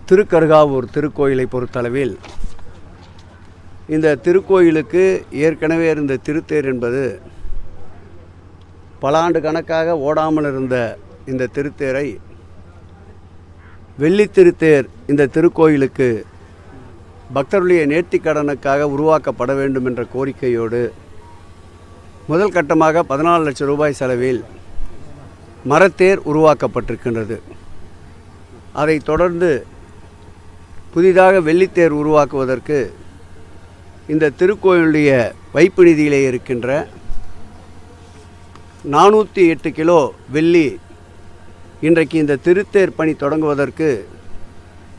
திருக்கருகாவூர் திருக்கோயிலை பொறுத்தளவில் இந்த திருக்கோயிலுக்கு ஏற்கனவே இருந்த திருத்தேர் என்பது பல ஆண்டு கணக்காக ஓடாமல் இருந்த இந்த திருத்தேரை வெள்ளித்திருத்தேர் இந்த திருக்கோயிலுக்கு பக்தர்களுடைய நேர்த்திக்கடனுக்காக உருவாக்கப்பட வேண்டும் என்ற கோரிக்கையோடு முதல் கட்டமாக 14 லட்சம் ரூபாய் செலவில் மரத்தேர் உருவாக்கப்பட்டிருக்கின்றது. அதைத் தொடர்ந்து புதிதாக வெள்ளித்தேர் உருவாக்குவதற்கு இந்த திருக்கோயிலுடைய வைப்பு நிதியிலே இருக்கின்ற 408 கிலோ வெள்ளி இன்றைக்கு இந்த திருத்தேர் பணி தொடங்குவதற்கு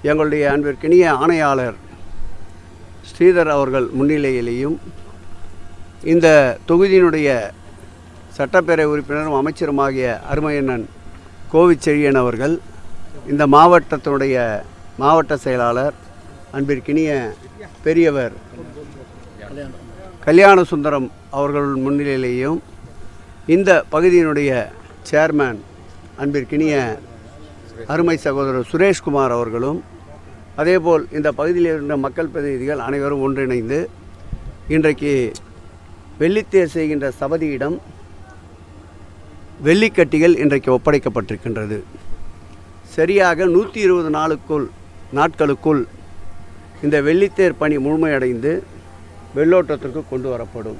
எங்களுடைய அன்பிற்கினிய ஆணையாளர் ஸ்ரீதர் அவர்கள் முன்னிலையிலேயும் இந்த தொகுதியினுடைய சட்டப்பேரவை உறுப்பினரும் அமைச்சருமாகிய அருமையண்ணன் கோவிச்செழியன் அவர்கள், இந்த மாவட்டத்தினுடைய மாவட்ட செயலாளர் அன்பிற்கினிய பெரியவர் கல்யாண சுந்தரம் அவர்கள் முன்னிலையிலேயும் இந்த பகுதியினுடைய சேர்மேன் அன்பிற்கினிய அருமை சகோதரர் சுரேஷ்குமார் அவர்களும் அதேபோல் இந்த பகுதியில் இருந்த மக்கள் பிரதிநிதிகள் அனைவரும் ஒன்றிணைந்து இன்றைக்கு வெள்ளித்தேர் செய்கின்ற சபதியிடம் வெள்ளிக்கட்டிகள் இன்றைக்கு ஒப்படைக்கப்பட்டிருக்கின்றது. சரியாக 120 நாட்களுக்குள் இந்த வெள்ளித்தேர் பணி முழுமையடைந்து வெள்ளோட்டத்திற்கு கொண்டு வரப்படும்.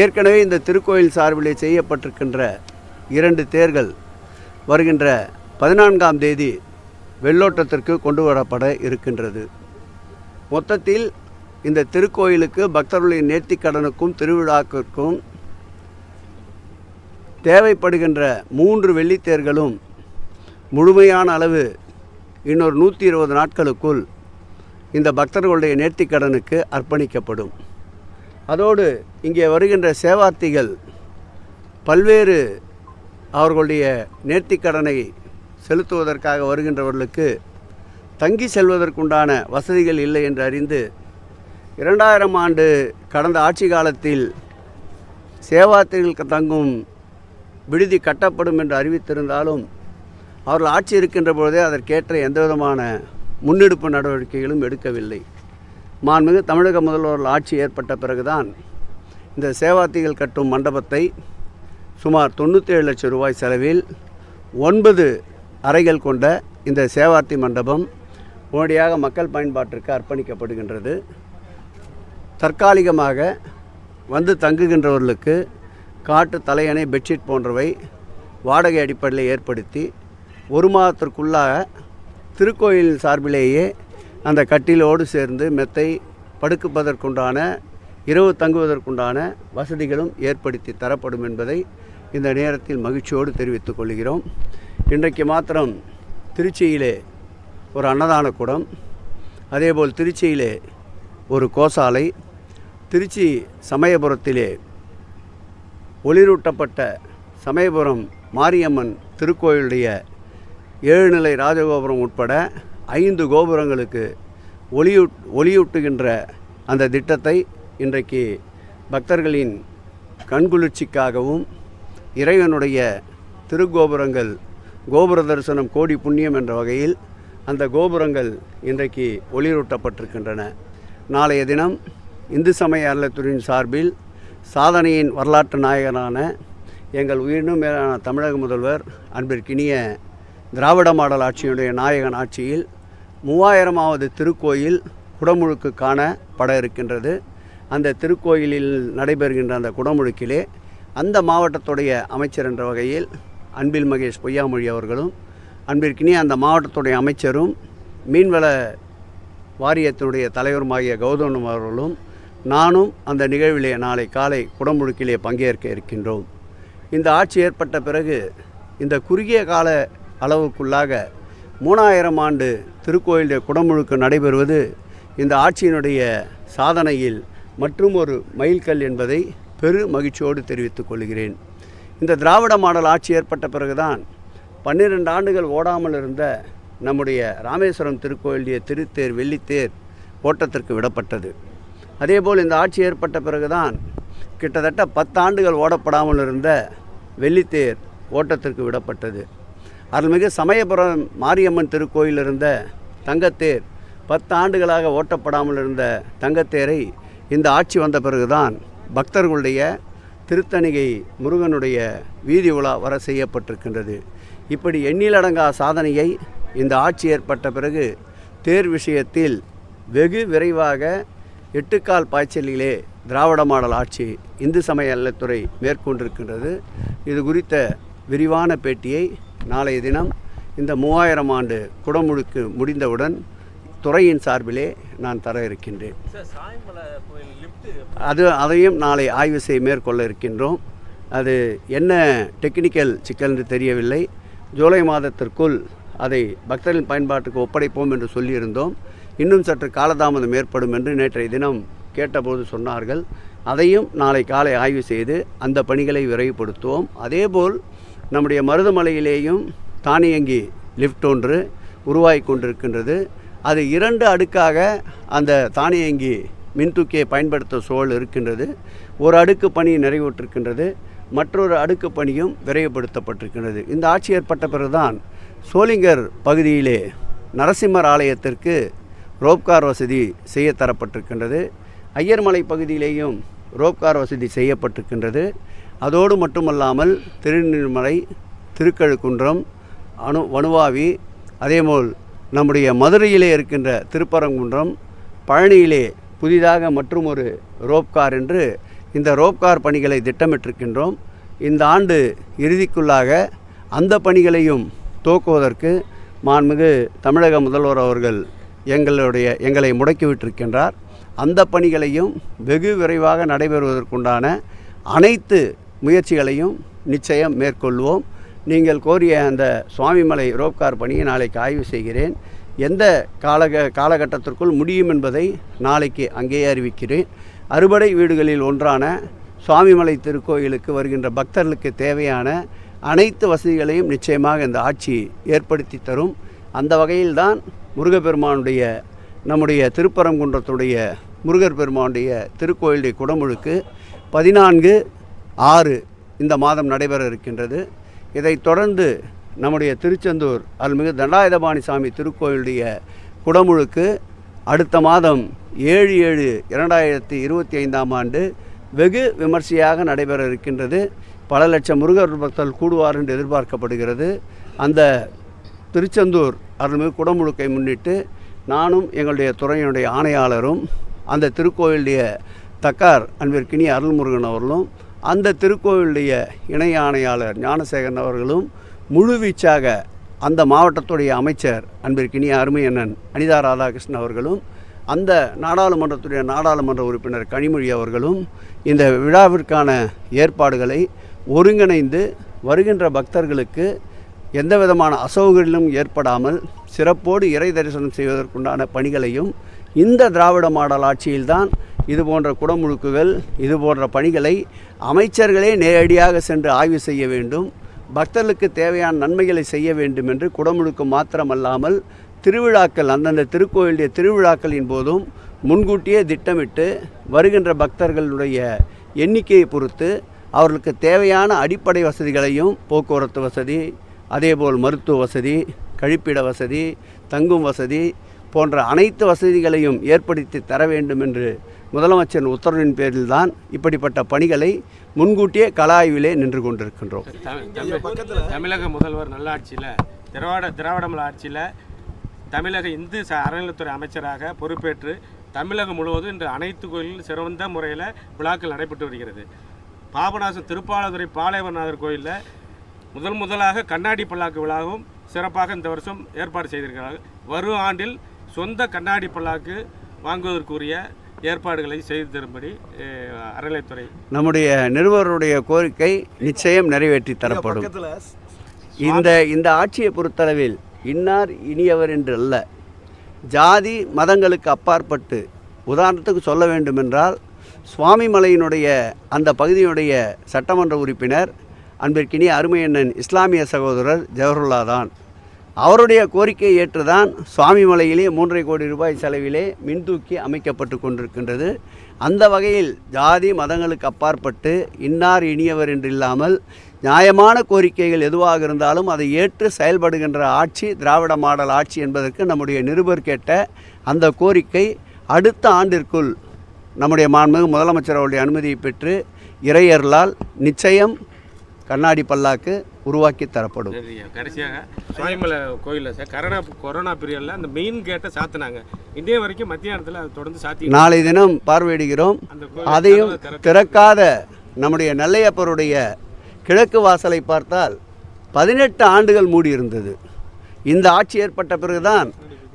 ஏற்கனவே இந்த திருக்கோயில் சார்பிலே செய்யப்பட்டிருக்கின்ற 2 தேர்கள் வருகின்ற 14ஆம் தேதி வெள்ளோட்டத்திற்கு கொண்டு வரப்பட இருக்கின்றது. மொத்தத்தில் இந்த திருக்கோயிலுக்கு பக்தர்களுடைய நேர்த்திக்கடனுக்கும் திருவிழாக்கிற்கும் தேவைப்படுகின்ற 3 வெள்ளித்தேர்களும் முழுமையான அளவு இன்னொரு 120 நாட்களுக்குள் இந்த பக்தர்களுடைய நேர்த்திக்கடனுக்கு அர்ப்பணிக்கப்படும். அதோடு இங்கே வருகின்ற சேவார்த்திகள் பல்வேறு அவர்களுடைய நேர்த்திக்கடனை செலுத்துவதற்காக வருகின்றவர்களுக்கு தங்கி செல்வதற்குண்டான வசதிகள் இல்லை என்று அறிந்து 2000 ஆண்டு கடந்த ஆட்சி காலத்தில் சேவார்த்திகளுக்கு தங்கும் விடுதி கட்டப்படும் என்று அறிவித்திருந்தாலும் அவர்கள் ஆட்சி இருக்கின்ற பொழுதே அதற்கேற்ற எந்தவிதமான முன்னெடுப்பு நடவடிக்கைகளும் எடுக்கவில்லை. மாண்புமிகு தமிழக முதல்வர்கள் ஆட்சி ஏற்பட்ட பிறகுதான் இந்த சேவார்த்திகள் கட்டும் மண்டபத்தை சுமார் 97 லட்சம் ரூபாய் செலவில் 9 அறைகள் கொண்ட இந்த சேவார்த்தி மண்டபம் உடனடியாக மக்கள் பயன்பாட்டிற்கு அர்ப்பணிக்கப்படுகின்றது. தற்காலிகமாக வந்து தங்குகின்றவர்களுக்கு காட்டு தலையணை, பெட்ஷீட் போன்றவை வாடகை அடிப்படையில் ஏற்படுத்தி 1 மாதத்திற்குள்ளாக திருக்கோயில் சார்பிலேயே அந்த கட்டிலோடு சேர்ந்து மெத்தை, படுக்குவதற்குண்டான, இரவு தங்குவதற்குண்டான வசதிகளும் ஏற்படுத்தி தரப்படும் என்பதை இந்த நேரத்தில் மகிழ்ச்சியோடு தெரிவித்துக் கொள்கிறோம். இன்றைக்கு மாத்திரம் திருச்சியிலே ஒரு அன்னதான கூடம், அதேபோல் திருச்சியிலே ஒரு கோசாலை, திருச்சி சமயபுரத்திலே ஒளிரூட்டப்பட்ட சமயபுரம் மாரியம்மன் திருக்கோயிலுடைய 7 நிலை ராஜகோபுரம் உட்பட 5 கோபுரங்களுக்கு ஒளியூட்டுகின்ற அந்த திட்டத்தை இன்றைக்கு பக்தர்களின் கண்குளிர்ச்சிக்காகவும் இறைவனுடைய திருக்கோபுரங்கள் கோபுர தரிசனம் கோடி புண்ணியம் என்ற வகையில் அந்த கோபுரங்கள் இன்றைக்கு ஒளிரூட்டப்பட்டிருக்கின்றன. நாளைய தினம் இந்து சமய அறநிலையத்துறையின் சார்பில் சாதனையின் வரலாற்று நாயகனான எங்கள் உயிரினும் மேலான தமிழக முதல்வர் அன்பிற்கினிய திராவிட மாடல் ஆட்சியினுடைய நாயகன் ஆட்சியில் 3000வது திருக்கோயில் குடமுழுக்கு காணப்பட இருக்கின்றது. அந்த திருக்கோயிலில் நடைபெறுகின்ற அந்த குடமுழுக்கிலே அந்த மாவட்டத்துடைய அமைச்சர் என்ற வகையில் அன்பில் மகேஷ் பொய்யாமொழி அவர்களும், அன்பிற்கினிய அந்த மாவட்டத்துடைய அமைச்சரும் மீன்வள வாரியத்தினுடைய தலைவருமாகிய கௌதமன் அவர்களும் நானும் அந்த நிகழ்விலே நாளை காலை குடமுழுக்கிலே பங்கேற்க இருக்கின்றோம். இந்த ஆட்சி ஏற்பட்ட பிறகு இந்த குறுகிய கால அளவுக்குள்ளாக 3000 ஆண்டு திருக்கோயிலுடைய குடமுழுக்கு நடைபெறுவது இந்த ஆட்சியினுடைய சாதனையில் மற்றும் ஒரு மைல்கல் என்பதை பெரு மகிழ்ச்சியோடு தெரிவித்துக் கொள்கிறேன். இந்த திராவிட மாடல் ஆட்சி ஏற்பட்ட பிறகுதான் 12 ஆண்டுகள் ஓடாமல் இருந்த நம்முடைய ராமேஸ்வரம் திருக்கோயிலுடைய திருத்தேர் வெள்ளித்தேர் ஓட்டத்திற்கு விடப்பட்டது. அதேபோல் இந்த ஆட்சி ஏற்பட்ட பிறகுதான் கிட்டத்தட்ட 10 ஆண்டுகள் ஓடப்படாமல் இருந்த வெள்ளித்தேர் ஓட்டத்திற்கு விடப்பட்டது. அருள்மிகு சமயபுரம் மாரியம்மன் திருக்கோயில் இருந்த தங்கத்தேர் 10 ஆண்டுகளாக ஓட்டப்படாமல் இருந்த தங்கத்தேரை இந்த ஆட்சி வந்த பிறகுதான் பக்தர்களுடைய திருத்தணிகை முருகனுடைய வீதி உலா வர செய்யப்பட்டிருக்கின்றது. இப்படி எண்ணிலடங்கா சாதனையை இந்த ஆட்சி ஏற்பட்ட பிறகு தேர் விஷயத்தில் வெகு விரைவாக 8 கால் பாய்ச்சலிலே திராவிட மாடல் ஆட்சி இந்து சமய அறநிலையத்துறை மேற்கொண்டிருக்கின்றது. இது குறித்த விரிவான பேட்டியை நாளைய தினம் இந்த 3000 ஆண்டு குடமுழுக்கு முடிந்தவுடன் துறையின் சார்பிலே நான் தர இருக்கின்றேன். அதையும் நாளை ஆய்வு செய்ய மேற்கொள்ள இருக்கின்றோம். அது என்ன டெக்னிக்கல் சிக்கல் என்று தெரியவில்லை. ஜூலை மாதத்திற்குள் அதை பக்தர்களின் பயன்பாட்டுக்கு ஒப்படைப்போம் என்று சொல்லியிருந்தோம். இன்னும் சற்று காலதாமதம் ஏற்படும் என்று நேற்றைய தினம் கேட்டபோது சொன்னார்கள். அதையும் நாளை காலை ஆய்வு செய்து அந்த பணிகளை விரைவுபடுத்துவோம். அதேபோல் நம்முடைய மருதமலையிலேயும் தானியங்கி லிஃப்ட் ஒன்று உருவாகி கொண்டிருக்கின்றது. அது 2 அடுக்காக அந்த தானியங்கி மின்தூக்கியை பயன்படுத்த சூழல் இருக்கின்றது. ஒரு அடுக்கு பணி நிறைவுற்றிருக்கின்றது, மற்றொரு அடுக்கு பணியும் விரைவுபடுத்தப்பட்டிருக்கின்றது. இந்த ஆட்சி ஏற்பட்ட பிறகுதான் சோளிங்கர் பகுதியிலே நரசிம்மர் ஆலயத்திற்கு ரோப்கார் வசதி செய்ய தரப்பட்டிருக்கின்றது. ஐயர்மலை பகுதியிலேயும் ரோப்கார் வசதி செய்யப்பட்டிருக்கின்றது. அதோடு மட்டுமல்லாமல் திருநெல்மலை, திருக்கழுக்குன்றம், வனுவாவி, அதேபோல் நம்முடைய மதுரையிலே இருக்கின்ற திருப்பரங்குன்றம், பழனியிலே புதிதாக மற்றும் ஒரு ரோப்கார் என்று இந்த ரோப்கார் பணிகளை திட்டமிட்டிருக்கின்றோம். இந்த ஆண்டு இறுதிக்குள்ளாக அந்த பணிகளையும் துவக்குவதற்கு மாண்புமிகு தமிழக முதல்வர் அவர்கள் எங்களை முடக்கிவிட்டிருக்கின்றார். அந்த பணிகளையும் வெகு விரைவாக நடைபெறுவதற்குண்டான அனைத்து முயற்சிகளையும் நிச்சயம் மேற்கொள்வோம். நீங்கள் கோரிய அந்த சுவாமிமலை ரோப்கார் பணியை நாளைக்கு ஆய்வு செய்கிறேன். எந்த காலகட்டத்திற்குள் முடியும் என்பதை நாளைக்கு அங்கேயே அறிவிக்கிறேன். அறுபடை வீடுகளில் ஒன்றான சுவாமிமலை திருக்கோயிலுக்கு வருகின்ற பக்தர்களுக்கு தேவையான அனைத்து வசதிகளையும் நிச்சயமாக இந்த ஆட்சி ஏற்படுத்தி தரும். அந்த வகையில்தான் முருகப்பெருமானுடைய நம்முடைய திருப்பரங்குன்றத்துடைய முருகர் பெருமானுடைய திருக்கோயிலுடைய குடமுழுக்கு 14/6 இந்த மாதம் நடைபெற இருக்கின்றது. இதைத் தொடர்ந்து நம்முடைய திருச்செந்தூர் அருள்மிகு தண்டாயுதபாணி சாமி திருக்கோயிலுடைய குடமுழுக்கு அடுத்த மாதம் 7/7/2025 ஆண்டு வெகு விமர்சையாக நடைபெற இருக்கின்றது. பல லட்சம் முருகர் பக்தர்கள் கூடுவார் என்று எதிர்பார்க்கப்படுகிறது. அந்த திருச்செந்தூர் அருள்மிகு குடமுழுக்கை முன்னிட்டு நானும் எங்களுடைய துறையினுடைய ஆணையாளரும் அந்த திருக்கோயிலுடைய தக்கார் அன்பிற்கினிய அருள்முருகன் அவர்களும் அந்த திருக்கோயிலுடைய இணை ஆணையாளர் ஞானசேகரன் அவர்களும் முழுவீச்சாக அந்த மாவட்டத்துடைய அமைச்சர் அன்பிற்கினிய அருமையண்ணன் அனிதா ராதாகிருஷ்ணன் அவர்களும் அந்த நாடாளுமன்ற உறுப்பினர் கனிமொழி அவர்களும் இந்த விழாவிற்கான ஏற்பாடுகளை ஒருங்கிணைந்து வருகின்ற பக்தர்களுக்கு எந்த விதமான அசௌகரியமும் ஏற்படாமல் சிறப்போடு இறை தரிசனம் செய்வதற்குண்டான பணிகளையும் இந்த திராவிட மாடல் ஆட்சியில்தான் இது போன்ற குடமுழுக்குகள் இது போன்ற பணிகளை அமைச்சர்களே நேரடியாக சென்று ஆய்வு செய்ய வேண்டும். பக்தர்களுக்கு தேவையான நன்மைகளை செய்ய வேண்டும் என்று குடமுழுக்கு மாத்திரமல்லாமல் திருவிழாக்கள் அந்தந்த திருக்கோயிலுடைய திருவிழாக்களின் போதும் முன்கூட்டியே திட்டமிட்டு வருகின்ற பக்தர்களுடைய எண்ணிக்கையை பொறுத்து அவர்களுக்கு தேவையான அடிப்படை வசதிகளையும் போக்குவரத்து வசதி, அதேபோல் மருத்துவ வசதி, கழிப்பிட வசதி, தங்கும் வசதி போன்ற அனைத்து வசதிகளையும் ஏற்படுத்தி தர வேண்டும் என்று முதலமைச்சரின் உத்தரவின் பேரில்தான் இப்படிப்பட்ட பணிகளை முன்கூட்டியே கள ஆய்விலே நின்று கொண்டிருக்கின்றோம். தமிழக முதல்வர் நல்லாட்சியில் திராவிடமல ஆட்சியில் தமிழக இந்து அறநிலையத்துறை அமைச்சராக பொறுப்பேற்று தமிழகம் முழுவதும் இன்று அனைத்து கோயிலிலும் சிறந்த முறையில் விழாக்கள் நடைபெற்று வருகிறது. பாபநாசம் திருப்பாலதுறை பாளையவநாதர் கோயிலில் முதலாக கண்ணாடி பல்லாக்கு விழாவும் சிறப்பாக இந்த வருஷம் ஏற்பாடு செய்திருக்கிறார்கள். வரும் ஆண்டில் சொந்த கண்ணாடி பல்லாக்கு வாங்குவதற்குரிய ஏற்பாடுகளை செய்து தரும்படி அறநிலையத்துறை நம்முடைய நிறுவனருடைய கோரிக்கை நிச்சயம் நிறைவேற்றி தரப்படும். இந்த ஆட்சியை பொறுத்தளவில் இன்னார் இனியவர் என்று அல்ல, ஜாதி மதங்களுக்கு அப்பாற்பட்டு உதாரணத்துக்கு சொல்ல வேண்டுமென்றால் சுவாமிமலையினுடைய அந்த பகுதியினுடைய சட்டமன்ற உறுப்பினர் அன்பிற்கினிய அருமையண்ணன் இஸ்லாமிய சகோதரர் ஜவஹர்லா தான். அவருடைய கோரிக்கையை ஏற்றுதான் சுவாமிமலையிலே 3.5 கோடி ரூபாய் செலவிலே மின்தூக்கி அமைக்கப்பட்டு கொண்டிருக்கின்றது. அந்த வகையில் ஜாதி மதங்களுக்கு அப்பாற்பட்டு இன்னார் இனியவர் என்று இல்லாமல் நியாயமான கோரிக்கைகள் எதுவாக இருந்தாலும் அதை ஏற்று செயல்படுகின்ற ஆட்சி திராவிட மாடல் ஆட்சி என்பதற்கு நம்முடைய நிருபர் கேட்ட அந்த கோரிக்கை அடுத்த ஆண்டிற்குள் நம்முடைய மாண்புமிகு முதலமைச்சர் அவருடைய அனுமதியை பெற்று இறையர்களால் நிச்சயம் கண்ணாடி பல்லாக்கு உருவாக்கி தரப்படும். கடைசியாக சுவாமிமலை கோயிலில் சார் கொரோனா பீரியடில் அந்த மெயின் கேட்டை சாத்தினாங்க. இதே வரைக்கும் மத்தியானத்தில் அதை தொடர்ந்து சாத்தி நாளை தினம் பார்வையிடுகிறோம். அதையும் திறக்காத நம்முடைய நெல்லையப்பருடைய கிழக்கு வாசலை பார்த்தால் 18 ஆண்டுகள் மூடியிருந்தது. இந்த ஆட்சி ஏற்பட்ட பிறகுதான்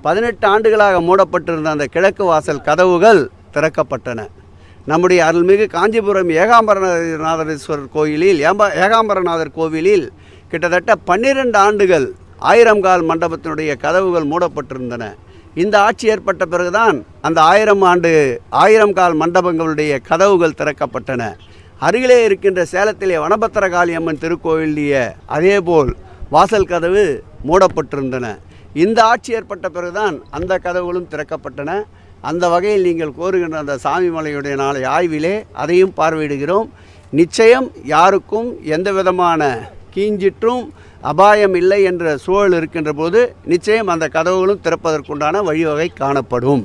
18 ஆண்டுகளாக மூடப்பட்டிருந்த அந்த கிழக்கு வாசல் கதவுகள் திறக்கப்பட்டன. நம்முடைய அருள்மிகு காஞ்சிபுரம் ஏகாம்பரநாதேஸ்வரர் கோயிலில் ஏகாம்பரநாதர் கோவிலில் கிட்டத்தட்ட 12 ஆண்டுகள் 1000 கால் மண்டபத்தினுடைய கதவுகள் மூடப்பட்டிருந்தன. இந்த ஆட்சி ஏற்பட்ட பிறகுதான் அந்த 1000 கால் மண்டபங்களுடைய கதவுகள் திறக்கப்பட்டன. அருகிலே இருக்கின்ற சேலத்திலே வனபத்திரகாளி அம்மன் திருக்கோயிலிய அதேபோல் வாசல் கதவு மூடப்பட்டிருந்தன. இந்த ஆட்சி ஏற்பட்ட பிறகுதான் அந்த கதவுகளும் திறக்கப்பட்டன. அந்த வகையில் நீங்கள் கோருகின்ற அந்த சாமிமலையுடைய நாளை ஆய்விலே அதையும் பார்வையிடுகிறோம். நிச்சயம் யாருக்கும் எந்த விதமான கீஞ்சிற்றும் அபாயம் இல்லை என்ற சூழல் இருக்கின்ற போது நிச்சயம் அந்த கதவுகளும் திறப்பதற்குண்டான வழிவகை காணப்படும்.